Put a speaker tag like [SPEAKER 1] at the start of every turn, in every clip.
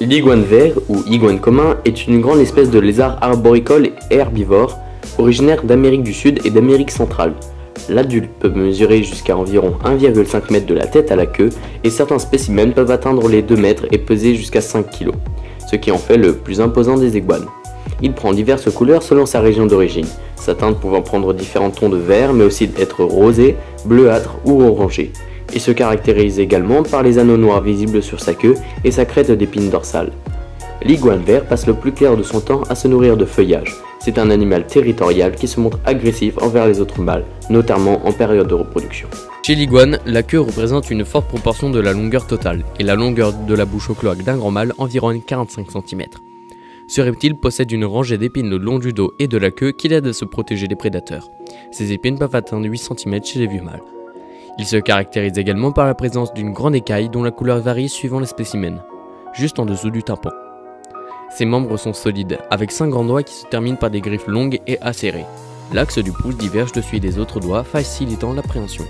[SPEAKER 1] L'iguane vert, ou iguane commun, est une grande espèce de lézard arboricole et herbivore, originaire d'Amérique du Sud et d'Amérique centrale. L'adulte peut mesurer jusqu'à environ 1,5 m de la tête à la queue et certains spécimens peuvent atteindre les 2 mètres et peser jusqu'à 5 kg, ce qui en fait le plus imposant des iguanes. Il prend diverses couleurs selon sa région d'origine, sa teinte pouvant prendre différents tons de vert mais aussi être rosé, bleuâtre ou orangé. Il se caractérise également par les anneaux noirs visibles sur sa queue et sa crête d'épines dorsale. L'iguane vert passe le plus clair de son temps à se nourrir de feuillage. C'est un animal territorial qui se montre agressif envers les autres mâles, notamment en période de reproduction.
[SPEAKER 2] Chez l'iguane, la queue représente une forte proportion de la longueur totale, et la longueur de la bouche au cloaque d'un grand mâle environne 45 cm. Ce reptile possède une rangée d'épines le long du dos et de la queue qui l'aide à se protéger des prédateurs. Ces épines peuvent atteindre 8 cm chez les vieux mâles. Il se caractérise également par la présence d'une grande écaille dont la couleur varie suivant les spécimens, juste en dessous du tympan. Ses membres sont solides, avec 5 grands doigts qui se terminent par des griffes longues et acérées. L'axe du pouce diverge de celui des autres doigts, facilitant l'appréhension.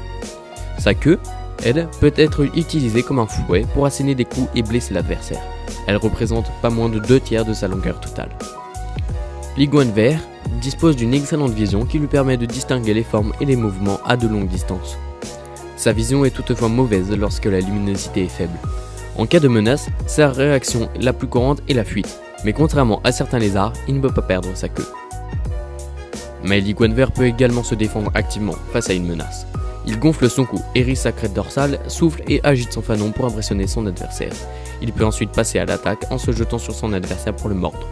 [SPEAKER 2] Sa queue, elle, peut être utilisée comme un fouet pour asséner des coups et blesser l'adversaire. Elle représente pas moins de 2/3 de sa longueur totale. L'iguane vert dispose d'une excellente vision qui lui permet de distinguer les formes et les mouvements à de longues distances. Sa vision est toutefois mauvaise lorsque la luminosité est faible. En cas de menace, sa réaction la plus courante est la fuite, mais contrairement à certains lézards, il ne peut pas perdre sa queue. Mais l'iguane vert peut également se défendre activement face à une menace. Il gonfle son cou, hérisse sa crête dorsale, souffle et agite son fanon pour impressionner son adversaire. Il peut ensuite passer à l'attaque en se jetant sur son adversaire pour le mordre.